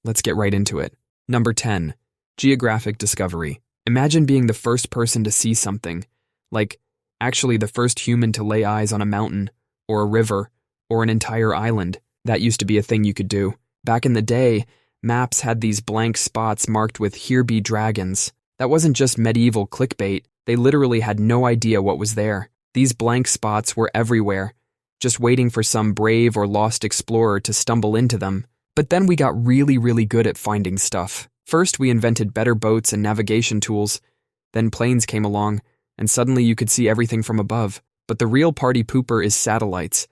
Let's get right into it. Number 10. Geographic Discovery. Imagine being the first person to see something, like actually the first human to lay eyes on a mountain, or a river, or an entire island. That used to be a thing you could do. Back in the day, maps had these blank spots marked with "Here be dragons." That wasn't just medieval clickbait, they literally had no idea what was there. These blank spots were everywhere, just waiting for some brave or lost explorer to stumble into them. But then we got really good at finding stuff. First, we invented better boats and navigation tools. Then planes came along, and suddenly you could see everything from above. But the real party pooper is satellites.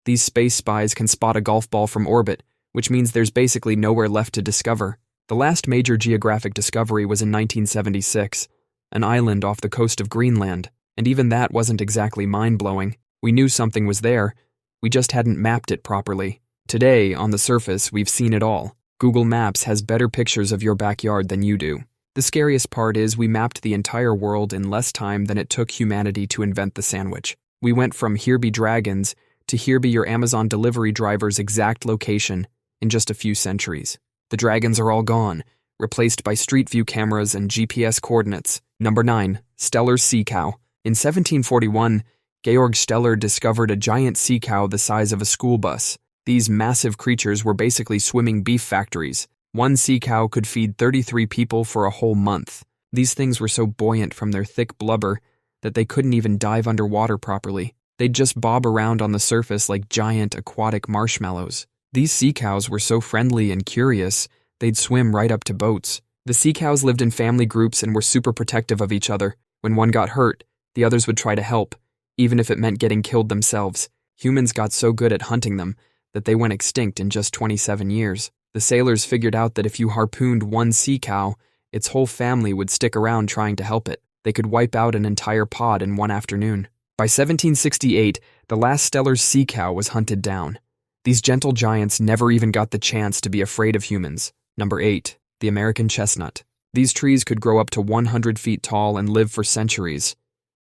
These space spies can spot a golf ball from orbit, which means there's basically nowhere left to discover. The last major geographic discovery was in 1976, an island off the coast of Greenland, and even that wasn't exactly mind-blowing. We knew something was there, we just hadn't mapped it properly. Today, on the surface, we've seen it all. Google Maps has better pictures of your backyard than you do. The scariest part is we mapped the entire world in less time than it took humanity to invent the sandwich. We went from "Here be dragons" to "Here be your Amazon delivery driver's exact location" in just a few centuries. The dragons are all gone, replaced by Street View cameras and GPS coordinates. Number 9. Steller's sea cow. In 1741, Georg Steller discovered a giant sea cow the size of a school bus. These massive creatures were basically swimming beef factories. One sea cow could feed 33 people for a whole month. These things were so buoyant from their thick blubber that they couldn't even dive underwater properly. They'd just bob around on the surface like giant aquatic marshmallows. These sea cows were so friendly and curious, they'd swim right up to boats. The sea cows lived in family groups and were super protective of each other. When one got hurt, the others would try to help, even if it meant getting killed themselves. Humans got so good at hunting them that they went extinct in just 27 years. The sailors figured out that if you harpooned one sea cow, its whole family would stick around trying to help it. They could wipe out an entire pod in one afternoon. By 1768, the last Steller's sea cow was hunted down. These gentle giants never even got the chance to be afraid of humans. Number 8. The American Chestnut. These trees could grow up to 100 feet tall and live for centuries.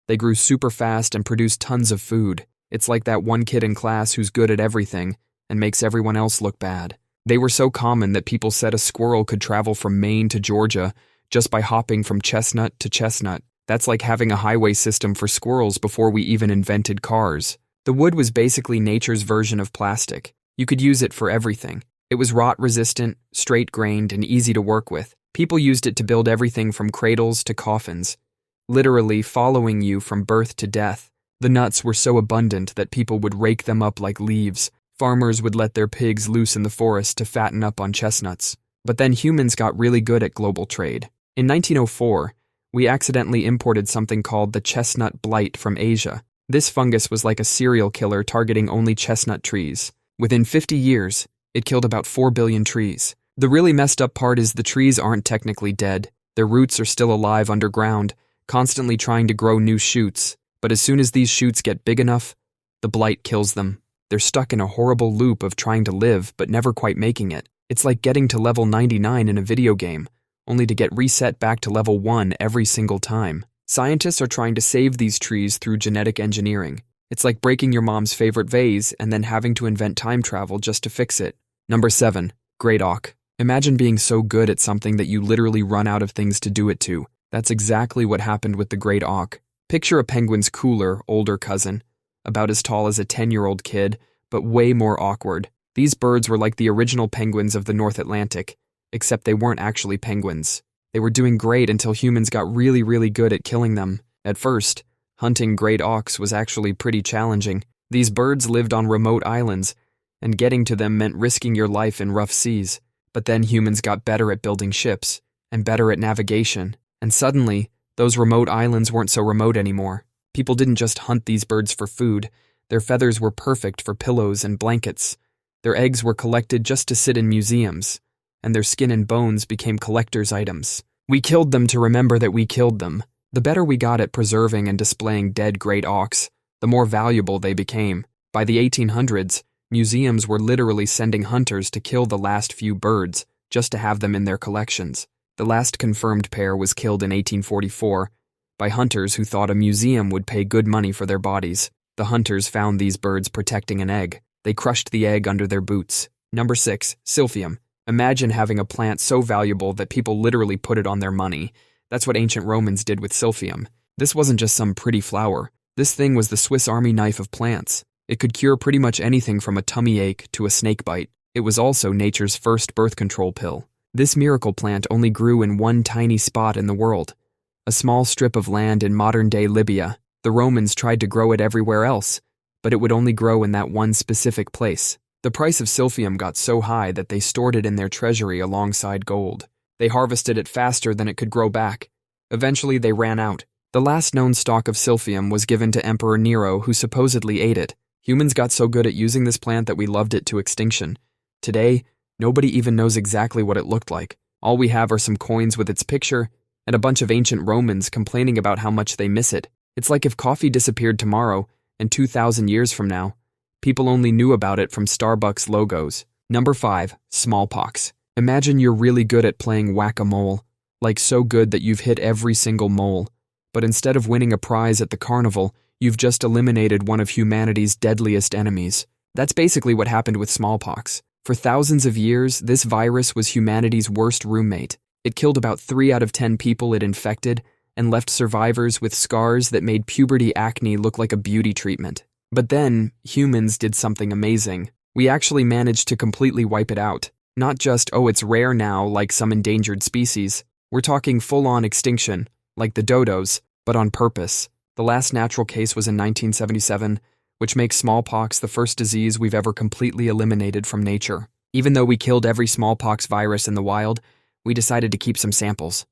They grew super fast and produced tons of food. It's like that one kid in class who's good at everything and makes everyone else look bad. They were so common that people said a squirrel could travel from Maine to Georgia just by hopping from chestnut to chestnut. That's like having a highway system for squirrels before we even invented cars. The wood was basically nature's version of plastic. You could use it for everything. It was rot-resistant, straight-grained, and easy to work with. People used it to build everything from cradles to coffins, literally following you from birth to death. The nuts were so abundant that people would rake them up like leaves. Farmers would let their pigs loose in the forest to fatten up on chestnuts. But then humans got really good at global trade. In 1904, we accidentally imported something called the chestnut blight from Asia. This fungus was like a serial killer targeting only chestnut trees. Within 50 years, it killed about 4 billion trees. The really messed up part is the trees aren't technically dead. Their roots are still alive underground, constantly trying to grow new shoots. But as soon as these shoots get big enough, the blight kills them. They're stuck in a horrible loop of trying to live but never quite making it. It's like getting to level 99 in a video game, only to get reset back to level 1 every single time. Scientists are trying to save these trees through genetic engineering. It's like breaking your mom's favorite vase and then having to invent time travel just to fix it. Number 7. Great auk. Imagine being so good at something that you literally run out of things to do it to. That's exactly what happened with the great auk. Picture a penguin's cooler, older cousin, about as tall as a 10-year-old kid, but way more awkward. These birds were like the original penguins of the North Atlantic, except they weren't actually penguins. They were doing great until humans got really good at killing them. At first, hunting great auks was actually pretty challenging. These birds lived on remote islands, and getting to them meant risking your life in rough seas. But then humans got better at building ships, and better at navigation, and suddenly, those remote islands weren't so remote anymore. People didn't just hunt these birds for food. Their feathers were perfect for pillows and blankets. Their eggs were collected just to sit in museums, and their skin and bones became collector's items. We killed them to remember that we killed them. The better we got at preserving and displaying dead great auks, the more valuable they became. By the 1800s, museums were literally sending hunters to kill the last few birds just to have them in their collections. The last confirmed pair was killed in 1844 by hunters who thought a museum would pay good money for their bodies. The hunters found these birds protecting an egg. They crushed the egg under their boots. Number 6. Silphium. Imagine having a plant so valuable that people literally put it on their money. That's what ancient Romans did with Silphium. This wasn't just some pretty flower. This thing was the Swiss Army knife of plants. It could cure pretty much anything from a tummy ache to a snake bite. It was also nature's first birth control pill. This miracle plant only grew in one tiny spot in the world, a small strip of land in modern-day Libya. The Romans tried to grow it everywhere else, but it would only grow in that one specific place. The price of Silphium got so high that they stored it in their treasury alongside gold. They harvested it faster than it could grow back. Eventually, they ran out. The last known stock of Silphium was given to Emperor Nero, who supposedly ate it. Humans got so good at using this plant that we loved it to extinction. Today, nobody even knows exactly what it looked like. All we have are some coins with its picture and a bunch of ancient Romans complaining about how much they miss it. It's like if coffee disappeared tomorrow and 2,000 years from now, people only knew about it from Starbucks logos. Number 5. Smallpox. Imagine you're really good at playing whack-a-mole, like so good that you've hit every single mole. But instead of winning a prize at the carnival, you've just eliminated one of humanity's deadliest enemies. That's basically what happened with smallpox. For thousands of years, this virus was humanity's worst roommate. It killed about 3 out of 10 people it infected and left survivors with scars that made puberty acne look like a beauty treatment. But then, humans did something amazing. We actually managed to completely wipe it out. Not just, oh, it's rare now, like some endangered species. We're talking full-on extinction, like the dodos, but on purpose. The last natural case was in 1977, which makes smallpox the first disease we've ever completely eliminated from nature. Even though we killed every smallpox virus in the wild, we decided to keep some samples,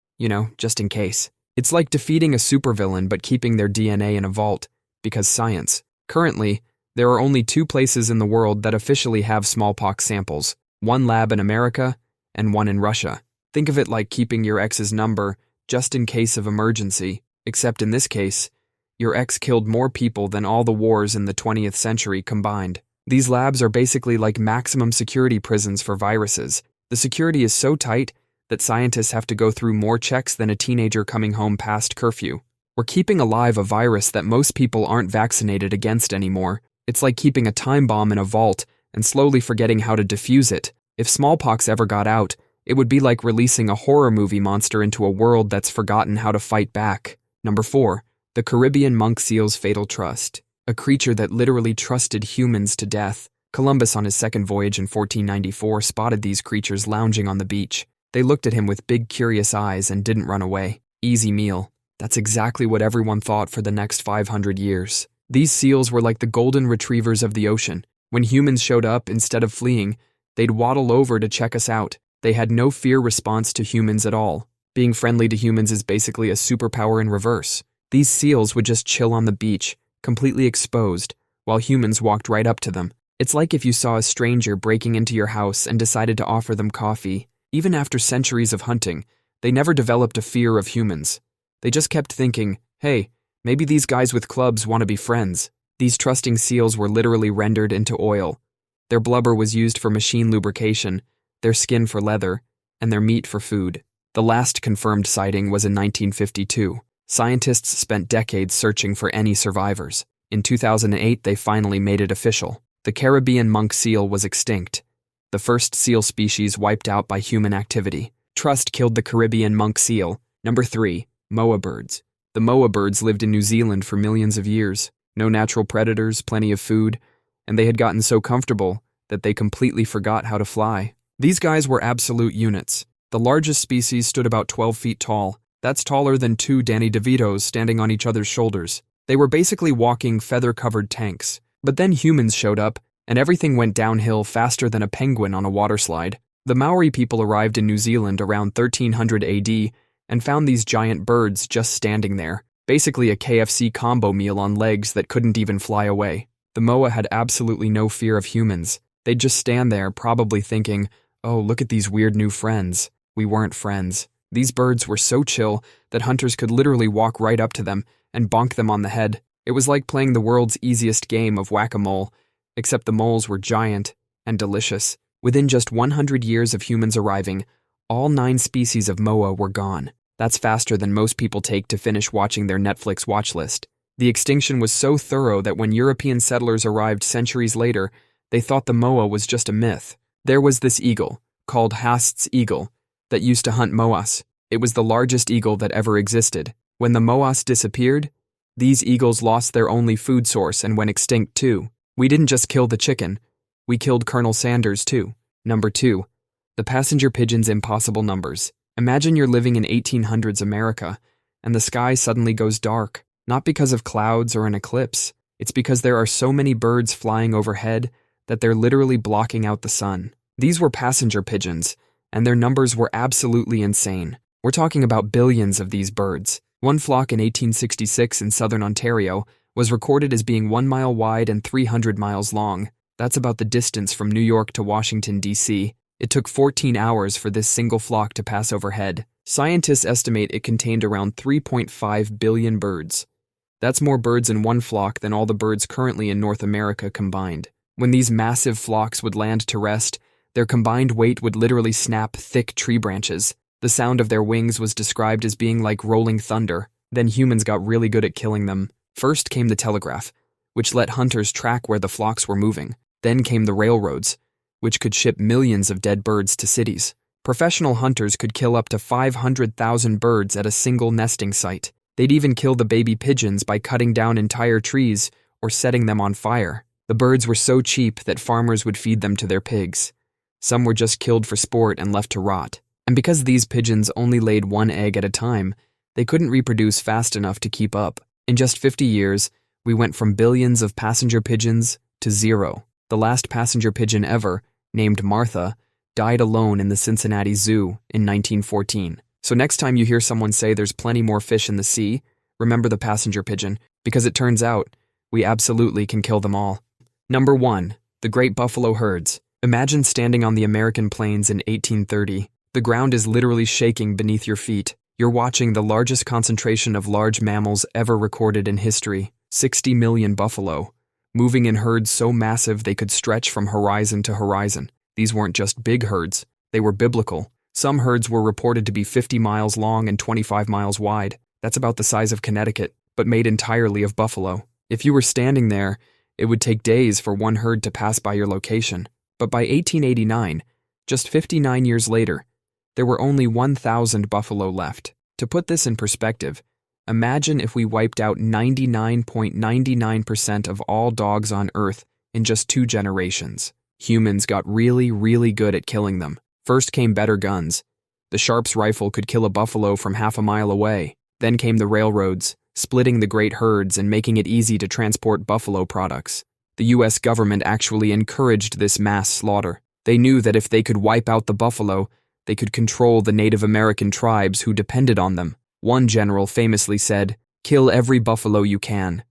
just in case. It's like defeating a supervillain but keeping their DNA in a vault, because science. Currently, there are only 2 places in the world that officially have smallpox samples, one lab in America and one in Russia. Think of it like keeping your ex's number just in case of emergency, except in this case, your ex killed more people than all the wars in the 20th century combined. These labs are basically like maximum security prisons for viruses. The security is so tight that scientists have to go through more checks than a teenager coming home past curfew. We're keeping alive a virus that most people aren't vaccinated against anymore. It's like keeping a time bomb in a vault and slowly forgetting how to defuse it. If smallpox ever got out, it would be like releasing a horror movie monster into a world that's forgotten how to fight back. Number 4. The Caribbean monk seal's fatal trust. A creature that literally trusted humans to death. Columbus on his second voyage in 1494 spotted these creatures lounging on the beach. They looked at him with big curious eyes and didn't run away. Easy meal. That's exactly what everyone thought for the next 500 years. These seals were like the golden retrievers of the ocean. When humans showed up, instead of fleeing, they'd waddle over to check us out. They had no fear response to humans at all. Being friendly to humans is basically a superpower in reverse. These seals would just chill on the beach, completely exposed, while humans walked right up to them. It's like if you saw a stranger breaking into your house and decided to offer them coffee. Even after centuries of hunting, they never developed a fear of humans. They just kept thinking, hey, maybe these guys with clubs want to be friends. These trusting seals were literally rendered into oil. Their blubber was used for machine lubrication, their skin for leather, and their meat for food. The last confirmed sighting was in 1952. Scientists spent decades searching for any survivors. In 2008, they finally made it official. The Caribbean monk seal was extinct. The first seal species wiped out by human activity. Trust killed the Caribbean monk seal. Number 3. Moa birds. The Moa birds lived in New Zealand for millions of years. No natural predators, plenty of food, and they had gotten so comfortable that they completely forgot how to fly. These guys were absolute units. The largest species stood about 12 feet tall. That's taller than 2 Danny DeVitos standing on each other's shoulders. They were basically walking feather-covered tanks. But then humans showed up, and everything went downhill faster than a penguin on a waterslide. The Maori people arrived in New Zealand around 1300 AD and found these giant birds just standing there, basically a KFC combo meal on legs that couldn't even fly away. The Moa had absolutely no fear of humans. They'd just stand there, probably thinking, oh, look at these weird new friends. We weren't friends. These birds were so chill that hunters could literally walk right up to them and bonk them on the head. It was like playing the world's easiest game of whack-a-mole, except the moles were giant and delicious. Within just 100 years of humans arriving, all 9 species of Moa were gone. That's faster than most people take to finish watching their Netflix watch list. The extinction was so thorough that when European settlers arrived centuries later, they thought the Moa was just a myth. There was this eagle, called Haast's eagle, that used to hunt moas. It was the largest eagle that ever existed. When the moas disappeared, these eagles lost their only food source and went extinct too. We didn't just kill the chicken, we killed Colonel Sanders too. Number 2. The passenger pigeon's impossible numbers. Imagine you're living in 1800s America, and the sky suddenly goes dark. Not because of clouds or an eclipse, it's because there are so many birds flying overhead that they're literally blocking out the sun. These were passenger pigeons, and their numbers were absolutely insane. We're talking about billions of these birds. One flock in 1866 in southern Ontario was recorded as being 1 mile wide and 300 miles long. That's about the distance from New York to Washington, D.C. It took 14 hours for this single flock to pass overhead. Scientists estimate it contained around 3.5 billion birds. That's more birds in one flock than all the birds currently in North America combined. When these massive flocks would land to rest, their combined weight would literally snap thick tree branches. The sound of their wings was described as being like rolling thunder. Then humans got really good at killing them. First came the telegraph, which let hunters track where the flocks were moving. Then came the railroads, which could ship millions of dead birds to cities. Professional hunters could kill up to 500,000 birds at a single nesting site. They'd even kill the baby pigeons by cutting down entire trees or setting them on fire. The birds were so cheap that farmers would feed them to their pigs. Some were just killed for sport and left to rot. And because these pigeons only laid one egg at a time, they couldn't reproduce fast enough to keep up. In just 50 years, we went from billions of passenger pigeons to 0. The last passenger pigeon ever, named Martha, died alone in the Cincinnati Zoo in 1914. So next time you hear someone say there's plenty more fish in the sea, remember the passenger pigeon, because it turns out we absolutely can kill them all. Number 1. The Great Buffalo Herds. Imagine standing on the American plains in 1830. The ground is literally shaking beneath your feet. You're watching the largest concentration of large mammals ever recorded in history, 60 million buffalo, moving in herds so massive they could stretch from horizon to horizon. These weren't just big herds, they were biblical. Some herds were reported to be 50 miles long and 25 miles wide. That's about the size of Connecticut, but made entirely of buffalo. If you were standing there, it would take days for one herd to pass by your location. But by 1889, just 59 years later, there were only 1,000 buffalo left. To put this in perspective, imagine if we wiped out 99.99% of all dogs on Earth in just 2 generations. Humans got really, really good at killing them. First came better guns. The Sharps rifle could kill a buffalo from half a mile away. Then came the railroads, splitting the great herds and making it easy to transport buffalo products. The U.S. government actually encouraged this mass slaughter. They knew that if they could wipe out the buffalo, they could control the Native American tribes who depended on them. One general famously said, "Kill every buffalo you can.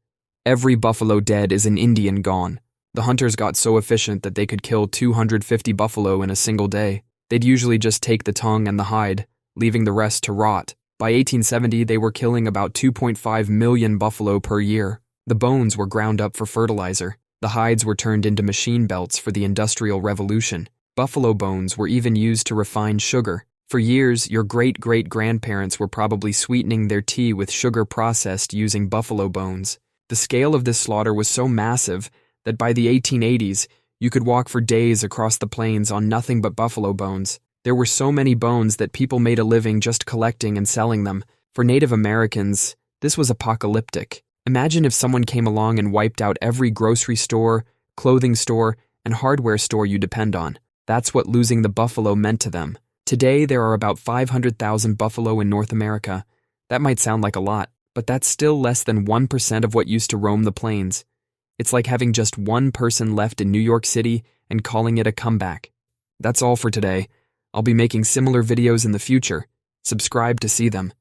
Every buffalo dead is an Indian gone." The hunters got so efficient that they could kill 250 buffalo in a single day. They'd usually just take the tongue and the hide, leaving the rest to rot. By 1870, they were killing about 2.5 million buffalo per year. The bones were ground up for fertilizer. The hides were turned into machine belts for the Industrial Revolution. Buffalo bones were even used to refine sugar. For years, your great-great-grandparents were probably sweetening their tea with sugar processed using buffalo bones. The scale of this slaughter was so massive that by the 1880s, you could walk for days across the plains on nothing but buffalo bones. There were so many bones that people made a living just collecting and selling them. For Native Americans, this was apocalyptic. Imagine if someone came along and wiped out every grocery store, clothing store, and hardware store you depend on. That's what losing the buffalo meant to them. Today, there are about 500,000 buffalo in North America. That might sound like a lot, but that's still less than 1% of what used to roam the plains. It's like having just one person left in New York City and calling it a comeback. That's all for today. I'll be making similar videos in the future. Subscribe to see them.